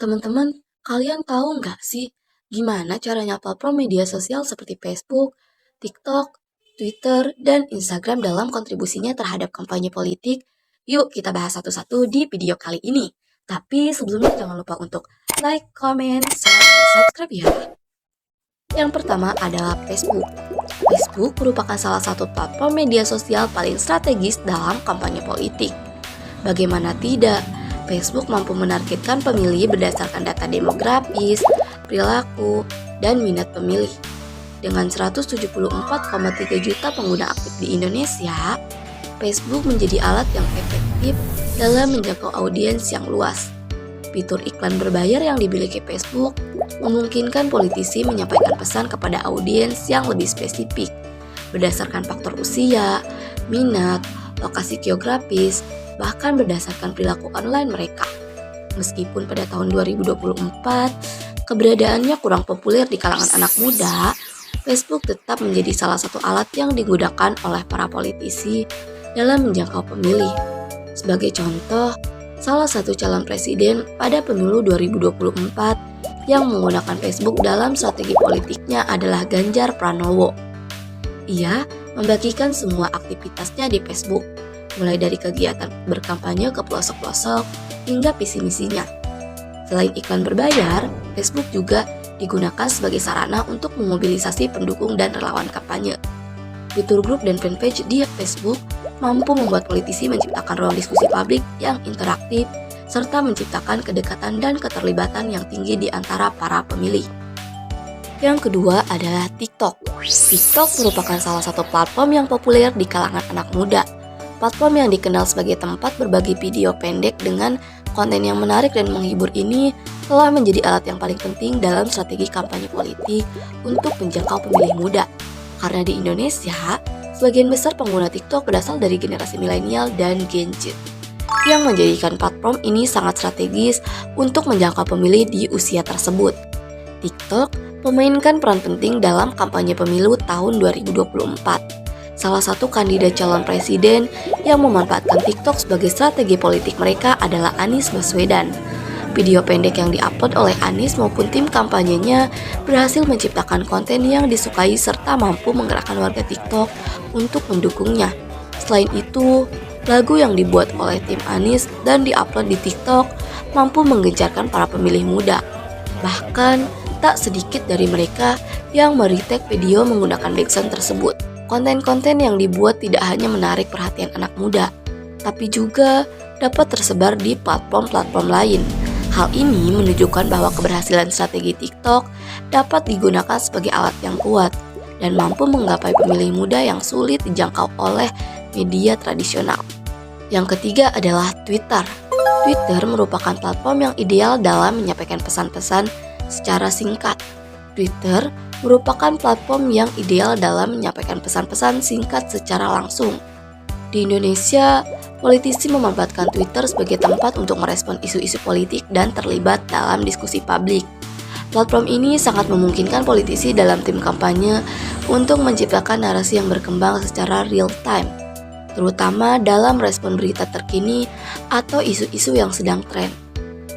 Teman-teman, kalian tahu nggak sih gimana caranya platform media sosial seperti Facebook, TikTok, Twitter, dan Instagram dalam kontribusinya terhadap kampanye politik? Yuk kita bahas satu-satu di video kali ini. Tapi sebelumnya jangan lupa untuk like, comment, share, dan subscribe ya. Yang pertama adalah Facebook. Facebook merupakan salah satu platform media sosial paling strategis dalam kampanye politik. Bagaimana tidak, Facebook mampu menargetkan pemilih berdasarkan data demografis, perilaku, dan minat pemilih. Dengan 174,3 juta pengguna aktif di Indonesia, Facebook menjadi alat yang efektif dalam menjangkau audiens yang luas. Fitur iklan berbayar yang dimiliki Facebook memungkinkan politisi menyampaikan pesan kepada audiens yang lebih spesifik, berdasarkan faktor usia, minat, lokasi geografis, bahkan berdasarkan perilaku online mereka. Meskipun pada tahun 2024, keberadaannya kurang populer di kalangan anak muda, Facebook tetap menjadi salah satu alat yang digunakan oleh para politisi dalam menjangkau pemilih. Sebagai contoh, salah satu calon presiden pada pemilu 2024 yang menggunakan Facebook dalam strategi politiknya adalah Ganjar Pranowo. Ia membagikan semua aktivitasnya di Facebook, mulai dari kegiatan berkampanye ke pelosok-pelosok hingga visi misinya. Selain iklan berbayar, Facebook juga digunakan sebagai sarana untuk memobilisasi pendukung dan relawan kampanye. Fitur grup dan fanpage di Facebook mampu membuat politisi menciptakan ruang diskusi publik yang interaktif serta menciptakan kedekatan dan keterlibatan yang tinggi di antara para pemilih. Yang kedua adalah TikTok. TikTok merupakan salah satu platform yang populer di kalangan anak muda. Platform yang dikenal sebagai tempat berbagi video pendek dengan konten yang menarik dan menghibur ini telah menjadi alat yang paling penting dalam strategi kampanye politik untuk menjangkau pemilih muda. Karena di Indonesia, sebagian besar pengguna TikTok berasal dari generasi milenial dan Gen Z, yang menjadikan platform ini sangat strategis untuk menjangkau pemilih di usia tersebut. TikTok memainkan peran penting dalam kampanye pemilu tahun 2024. Salah satu kandidat calon presiden yang memanfaatkan TikTok sebagai strategi politik mereka adalah Anies Baswedan. Video pendek yang diupload oleh Anies maupun tim kampanyenya berhasil menciptakan konten yang disukai serta mampu menggerakkan warga TikTok untuk mendukungnya. Selain itu, lagu yang dibuat oleh tim Anies dan diupload di TikTok mampu menggencarkan para pemilih muda. Bahkan, tak sedikit dari mereka yang meretake video menggunakan backsound tersebut. Konten-konten yang dibuat tidak hanya menarik perhatian anak muda, tapi juga dapat tersebar di platform-platform lain. Hal ini menunjukkan bahwa keberhasilan strategi TikTok dapat digunakan sebagai alat yang kuat dan mampu menggapai pemilih muda yang sulit dijangkau oleh media tradisional. Yang ketiga adalah Twitter. Twitter merupakan platform yang ideal dalam menyampaikan pesan-pesan secara singkat. Twitter merupakan platform yang ideal dalam menyampaikan pesan-pesan singkat secara langsung. Di Indonesia, politisi memanfaatkan Twitter sebagai tempat untuk merespon isu-isu politik dan terlibat dalam diskusi publik. Platform ini sangat memungkinkan politisi dalam tim kampanye untuk menciptakan narasi yang berkembang secara real time, terutama dalam respon berita terkini atau isu-isu yang sedang tren.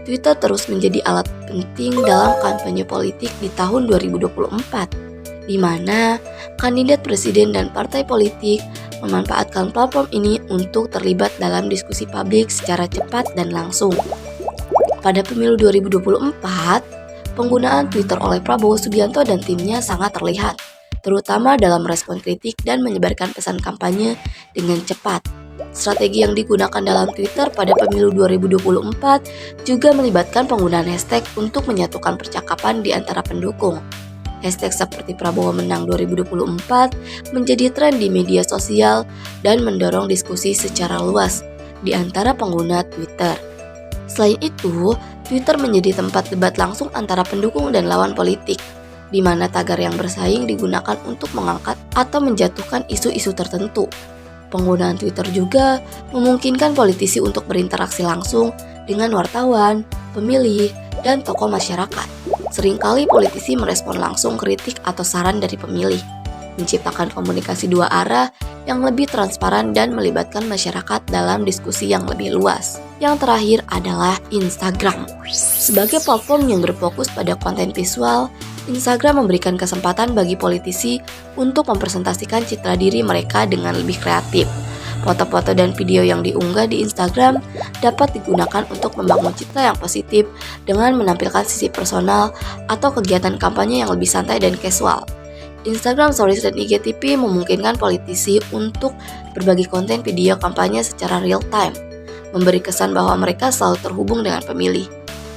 Twitter terus menjadi alat penting dalam kampanye politik di tahun 2024, di mana kandidat presiden dan partai politik memanfaatkan platform ini untuk terlibat dalam diskusi publik secara cepat dan langsung. Pada pemilu 2024, penggunaan Twitter oleh Prabowo Subianto dan timnya sangat terlihat, terutama dalam respon kritik dan menyebarkan pesan kampanye dengan cepat. Strategi yang digunakan dalam Twitter pada pemilu 2024 juga melibatkan penggunaan hashtag untuk menyatukan percakapan di antara pendukung. Hashtag seperti Prabowo Menang 2024 menjadi tren di media sosial dan mendorong diskusi secara luas di antara pengguna Twitter. Selain itu, Twitter menjadi tempat debat langsung antara pendukung dan lawan politik, di mana tagar yang bersaing digunakan untuk mengangkat atau menjatuhkan isu-isu tertentu. Penggunaan Twitter juga memungkinkan politisi untuk berinteraksi langsung dengan wartawan, pemilih, dan tokoh masyarakat. Seringkali politisi merespon langsung kritik atau saran dari pemilih, menciptakan komunikasi dua arah yang lebih transparan dan melibatkan masyarakat dalam diskusi yang lebih luas. Yang terakhir adalah Instagram. Sebagai platform yang berfokus pada konten visual, Instagram memberikan kesempatan bagi politisi untuk mempresentasikan citra diri mereka dengan lebih kreatif. Foto-foto dan video yang diunggah di Instagram dapat digunakan untuk membangun citra yang positif dengan menampilkan sisi personal atau kegiatan kampanye yang lebih santai dan casual. Instagram Stories dan IGTV memungkinkan politisi untuk berbagi konten video kampanye secara real time, memberi kesan bahwa mereka selalu terhubung dengan pemilih.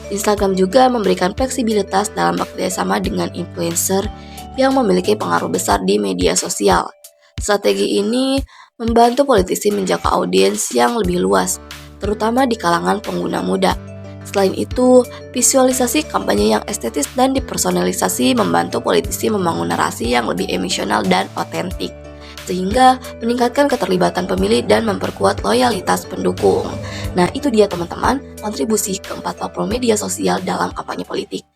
Instagram juga memberikan fleksibilitas dalam bekerjasama dengan influencer yang memiliki pengaruh besar di media sosial. Strategi ini membantu politisi menjangkau audiens yang lebih luas, terutama di kalangan pengguna muda. Selain itu, visualisasi kampanye yang estetis dan dipersonalisasi membantu politisi membangun narasi yang lebih emosional dan otentik, sehingga meningkatkan keterlibatan pemilih dan memperkuat loyalitas pendukung. Nah, itu dia teman-teman, kontribusi keempat platform media sosial dalam kampanye politik.